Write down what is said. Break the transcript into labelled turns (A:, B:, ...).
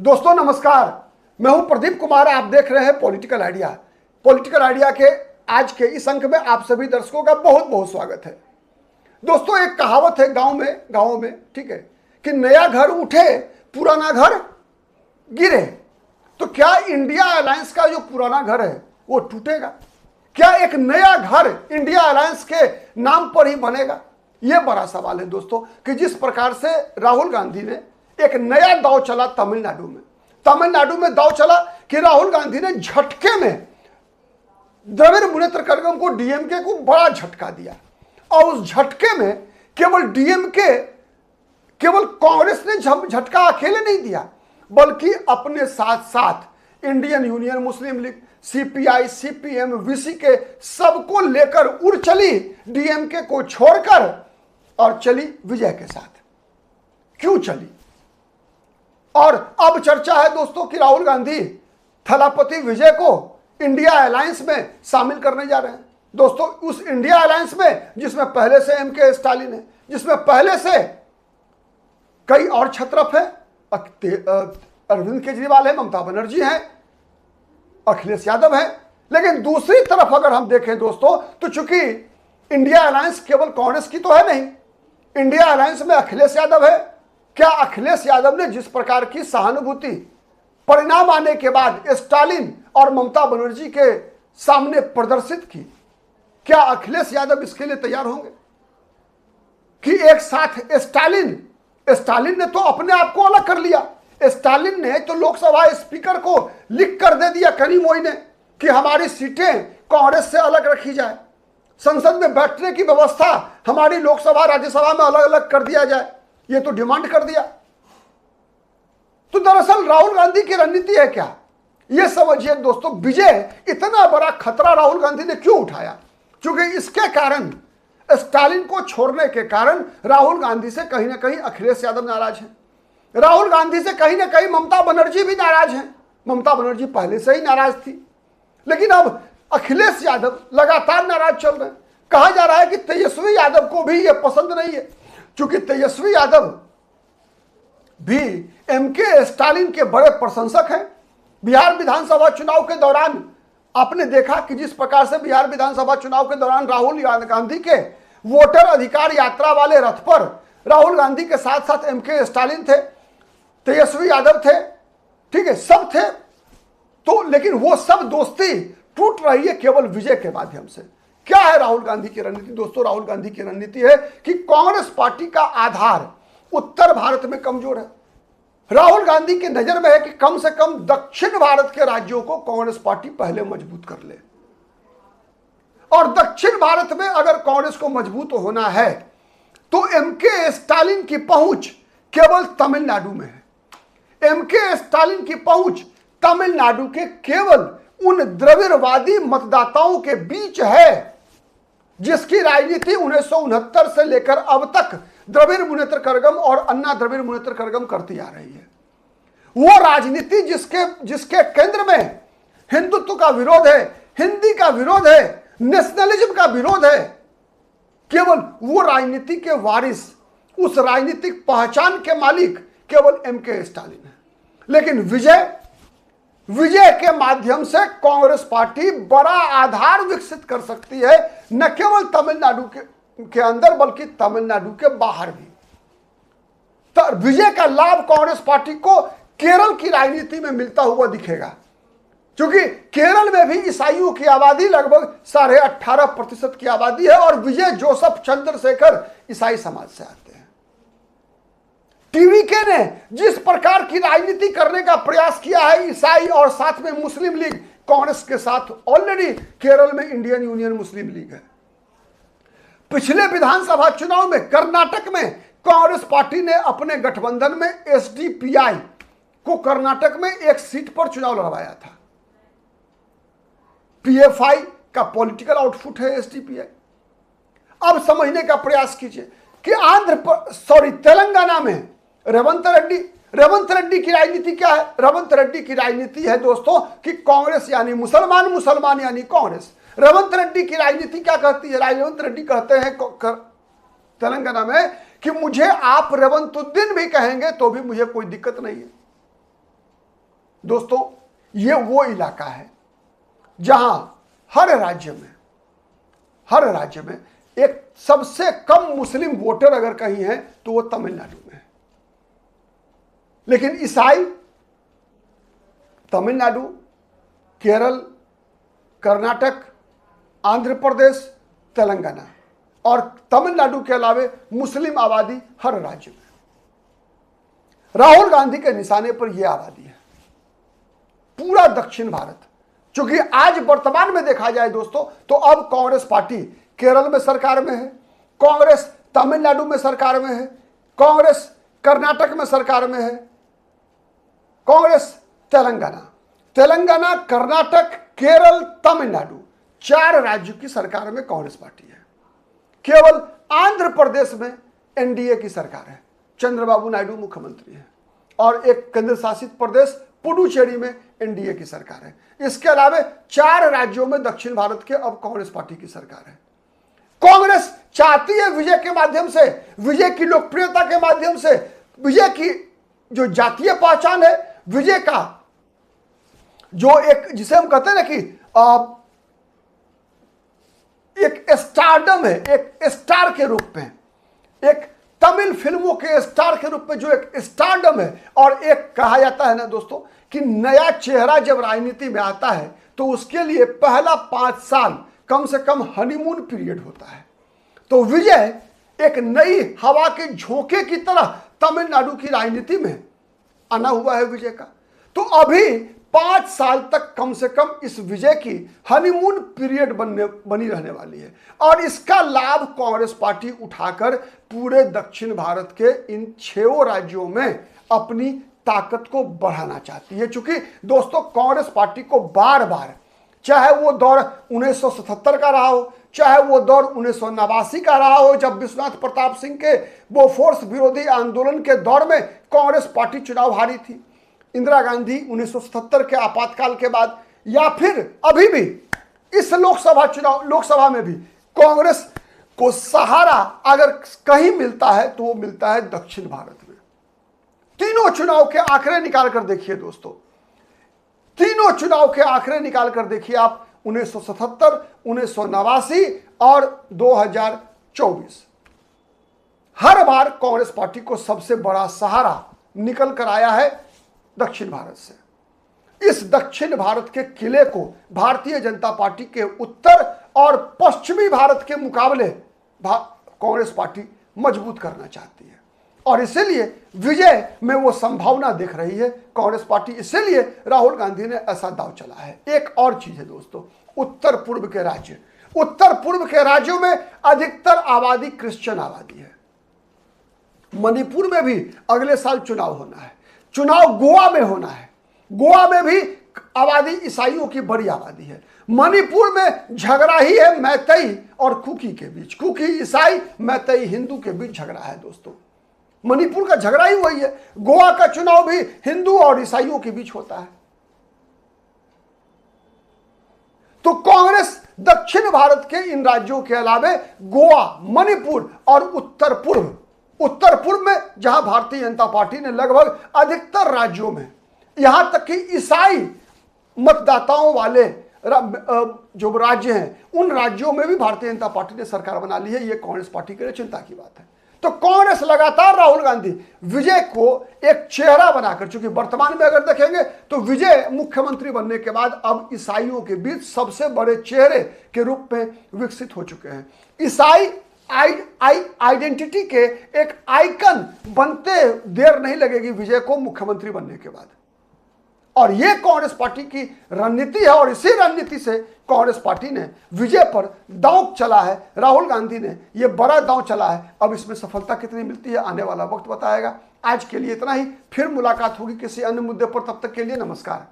A: दोस्तों नमस्कार, मैं हूं प्रदीप कुमार। आप देख रहे हैं पॉलिटिकल आइडिया। पॉलिटिकल आइडिया के आज के इस अंक में आप सभी दर्शकों का बहुत बहुत स्वागत है। दोस्तों एक कहावत है गाँव में ठीक है कि नया घर उठे पुराना घर गिरे। तो क्या इंडिया अलायंस का जो पुराना घर है वो टूटेगा? क्या एक नया घर इंडिया अलायंस के नाम पर ही बनेगा? यह बड़ा सवाल है दोस्तों कि जिस प्रकार से राहुल गांधी ने एक नया दांव चला तमिलनाडु में दांव चला कि राहुल गांधी ने झटके में द्रविड़ मुनेत्र कड़गम को डीएमके को बड़ा झटका दिया। और उस झटके में केवल कांग्रेस ने झटका अकेले नहीं दिया, बल्कि अपने साथ साथ इंडियन यूनियन मुस्लिम लीग, सीपीआई, सीपीएम, वीसी के सबको लेकर उड़ चली डीएमके को छोड़कर और चली विजय के साथ। क्यों चली? और अब चर्चा है दोस्तों कि राहुल गांधी थलापति विजय को इंडिया अलायंस में शामिल करने जा रहे हैं। दोस्तों उस इंडिया अलायंस में जिसमें पहले से एमके स्टालिन है, जिसमें पहले से कई और छत्रप है, अरविंद केजरीवाल है, ममता बनर्जी है, अखिलेश यादव है। लेकिन दूसरी तरफ अगर हम देखें दोस्तों तो चूंकि इंडिया अलायंस केवल कांग्रेस की तो है नहीं, इंडिया अलायंस में अखिलेश यादव है। क्या अखिलेश यादव ने जिस प्रकार की सहानुभूति परिणाम आने के बाद स्टालिन और ममता बनर्जी के सामने प्रदर्शित की, क्या अखिलेश यादव इसके लिए तैयार होंगे कि एक साथ स्टालिन ने तो अपने आप को अलग कर लिया। स्टालिन ने तो लोकसभा स्पीकर को लिख कर दे दिया करीमोई ने कि हमारी सीटें कांग्रेस से अलग रखी जाए, संसद में बैठने की व्यवस्था हमारी लोकसभा राज्यसभा में अलग अलग कर दिया जाए, ये तो डिमांड कर दिया। तो दरअसल राहुल गांधी की रणनीति है क्या? यह समझिए दोस्तों, विजय इतना बड़ा खतरा राहुल गांधी ने क्यों उठाया? क्योंकि इसके कारण स्टालिन को छोड़ने के कारण राहुल गांधी से कहीं ना कहीं अखिलेश यादव नाराज हैं, राहुल गांधी से कहीं ना कहीं ममता बनर्जी भी नाराज हैं। ममता बनर्जी पहले से ही नाराज थी, लेकिन अब अखिलेश यादव लगातार नाराज चल रहे हैं। कहा जा रहा है कि तेजस्वी यादव को भी यह पसंद नहीं है, क्योंकि तेजस्वी यादव भी एमके स्टालिन के बड़े प्रशंसक हैं। बिहार विधानसभा चुनाव के दौरान आपने देखा कि जिस प्रकार से बिहार विधानसभा चुनाव के दौरान राहुल गांधी के वोटर अधिकार यात्रा वाले रथ पर राहुल गांधी के साथ साथ एमके स्टालिन थे, तेजस्वी यादव थे, ठीक है, सब थे। तो लेकिन वो सब दोस्ती टूट रही है केवल विजय के माध्यम से। क्या है राहुल गांधी की रणनीति? दोस्तों राहुल गांधी की रणनीति है कि कांग्रेस पार्टी का आधार उत्तर भारत में कमजोर है। राहुल गांधी की नजर में है कि कम से कम दक्षिण भारत के राज्यों को कांग्रेस पार्टी पहले मजबूत कर ले, और दक्षिण भारत में अगर कांग्रेस को मजबूत होना है तो एमके स्टालिन की पहुंच केवल तमिलनाडु में है। एमके स्टालिन की पहुंच तमिलनाडु के केवल उन द्रविड़वादी मतदाताओं के बीच है जिसकी राजनीति 1969 से लेकर अब तक द्रविड़ मुनेत्र कड़गम और अन्ना द्रविड़ मुनेत्र कड़गम करती आ रही है। वो राजनीति जिसके केंद्र में हिंदुत्व का विरोध है, हिंदी का विरोध है, नेशनलिज्म का विरोध है, केवल वो राजनीति के वारिस, उस राजनीतिक पहचान के मालिक केवल एमके स्टालिन है। लेकिन विजय के माध्यम से कांग्रेस पार्टी बड़ा आधार विकसित कर सकती है, न केवल तमिलनाडु के अंदर बल्कि तमिलनाडु के बाहर भी। तो विजय का लाभ कांग्रेस पार्टी को केरल की राजनीति में मिलता हुआ दिखेगा, क्योंकि केरल में भी ईसाइयों की आबादी लगभग 18.5% की आबादी है और विजय जोसेफ चंद्रशेखर ईसाई समाज से आते हैं। टीवीके ने जिस प्रकार की राजनीति करने का प्रयास किया है ईसाई और साथ में मुस्लिम लीग, कांग्रेस के साथ ऑलरेडी केरल में इंडियन यूनियन मुस्लिम लीग है। पिछले विधानसभा चुनाव में कर्नाटक में कांग्रेस पार्टी ने अपने गठबंधन में एसडीपीआई को कर्नाटक में एक सीट पर चुनाव लड़वाया था। पीएफआई का पॉलिटिकल आउटपुट है एसडीपीआई। अब समझने का प्रयास कीजिए कि तेलंगाना में रेवंत रेड्डी की राजनीति क्या है? रेवंत रेड्डी की राजनीति है दोस्तों कि कांग्रेस यानी मुसलमान यानी कांग्रेस। रेवंत रेड्डी की राजनीति क्या कहती है? रेवंत रेड्डी कहते हैं तेलंगाना में कि मुझे आप रेवंतुद्दीन भी कहेंगे तो भी मुझे कोई दिक्कत नहीं है। दोस्तों ये वो इलाका है जहां हर राज्य में एक सबसे कम मुस्लिम वोटर अगर कहीं है तो वो तमिलनाडु में है। लेकिन ईसाई तमिलनाडु, केरल, कर्नाटक, आंध्र प्रदेश, तेलंगाना और तमिलनाडु के अलावे मुस्लिम आबादी हर राज्य में। राहुल गांधी के निशाने पर यह आबादी है पूरा दक्षिण भारत। क्योंकि आज वर्तमान में देखा जाए दोस्तों तो अब कांग्रेस पार्टी केरल में सरकार में है, कांग्रेस तमिलनाडु में सरकार में है, कांग्रेस कर्नाटक में सरकार में है, कांग्रेस तेलंगाना, कर्नाटक, केरल, तमिलनाडु 4 राज्यों की सरकार में कांग्रेस पार्टी है। केवल आंध्र प्रदेश में एनडीए की सरकार है, चंद्रबाबू नायडू मुख्यमंत्री है, और एक केंद्र शासित प्रदेश पुडुचेरी में एनडीए की सरकार है। इसके अलावा 4 राज्यों में दक्षिण भारत के अब कांग्रेस पार्टी की सरकार है। कांग्रेस चाहती है विजय के माध्यम से, विजय की लोकप्रियता के माध्यम से, विजय की जो जातीय पहचान है, विजय का जो एक जिसे हम कहते हैं ना कि एक स्टारडम है, एक स्टार के रूप में, एक तमिल फिल्मों के स्टार के रूप में जो एक स्टारडम है, और एक कहा जाता है ना दोस्तों कि नया चेहरा जब राजनीति में आता है तो उसके लिए पहला 5 साल कम से कम हनीमून पीरियड होता है। तो विजय एक नई हवा के झोंके की तरह तमिलनाडु की राजनीति में आना हुआ है विजय का। तो अभी 5 साल तक कम से कम इस विजय की हनीमून पीरियड बनी रहने वाली है, और इसका लाभ कांग्रेस पार्टी उठाकर पूरे दक्षिण भारत के इन 6 राज्यों में अपनी ताकत को बढ़ाना चाहती है। क्योंकि दोस्तों कांग्रेस पार्टी को बार बार, चाहे वो दौर 1977 का रहा हो, चाहे वो दौर 1989 का रहा हो, जब विश्वनाथ प्रताप सिंह के बोफोर्स विरोधी आंदोलन के दौर में कांग्रेस पार्टी चुनाव हारी थी, इंदिरा गांधी 1977 के आपातकाल के बाद, या फिर अभी भी इस लोकसभा में भी कांग्रेस को सहारा अगर कहीं मिलता है तो वो मिलता है दक्षिण भारत में। तीनों चुनाव के आंकड़े निकाल कर देखिए दोस्तों, तीनों चुनाव के आंकड़े निकाल कर देखिए आप, 1977, 1989 और 2024, हर बार कांग्रेस पार्टी को सबसे बड़ा सहारा निकल कर आया है दक्षिण भारत से। इस दक्षिण भारत के किले को भारतीय जनता पार्टी के उत्तर और पश्चिमी भारत के मुकाबले कांग्रेस पार्टी मजबूत करना चाहती है, और इसीलिए विजय में वो संभावना देख रही है कांग्रेस पार्टी। इसीलिए राहुल गांधी ने ऐसा दांव चला है। एक और चीज है दोस्तों, उत्तर पूर्व के राज्यों में अधिकतर आबादी क्रिश्चियन आबादी है। मणिपुर में भी अगले साल चुनाव होना है, चुनाव गोवा में होना है, गोवा में भी आबादी ईसाइयों की बड़ी आबादी है। मणिपुर में झगड़ा ही है मैतई और कुकी के बीच, कुकी ईसाई, मैतई हिंदू के बीच झगड़ा है दोस्तों। मणिपुर का झगड़ा ही वही है। गोवा का चुनाव भी हिंदू और ईसाइयों के बीच होता है। तो कांग्रेस दक्षिण भारत के इन राज्यों के अलावे गोवा, मणिपुर और उत्तर पूर्व में जहां भारतीय जनता पार्टी ने लगभग अधिकतर राज्यों में, यहां तक कि ईसाई मतदाताओं वाले जो राज्य हैं उन राज्यों में भी भारतीय जनता पार्टी ने सरकार बना ली है। यह कांग्रेस पार्टी के लिए चिंता की बात है। तो कांग्रेस लगातार राहुल गांधी विजय को एक चेहरा बनाकर, चूंकि वर्तमान में अगर देखेंगे तो विजय मुख्यमंत्री बनने के बाद अब ईसाइयों के बीच सबसे बड़े चेहरे के रूप में विकसित हो चुके हैं। ईसाई आइडेंटिटी के एक आइकन बनते देर नहीं लगेगी विजय को मुख्यमंत्री बनने के बाद। और यह कांग्रेस पार्टी की रणनीति है, और इसी रणनीति से कांग्रेस पार्टी ने विजय पर दांव चला है। राहुल गांधी ने यह बड़ा दांव चला है। अब इसमें सफलता कितनी मिलती है आने वाला वक्त बताएगा। आज के लिए इतना ही, फिर मुलाकात होगी किसी अन्य मुद्दे पर। तब तक के लिए नमस्कार।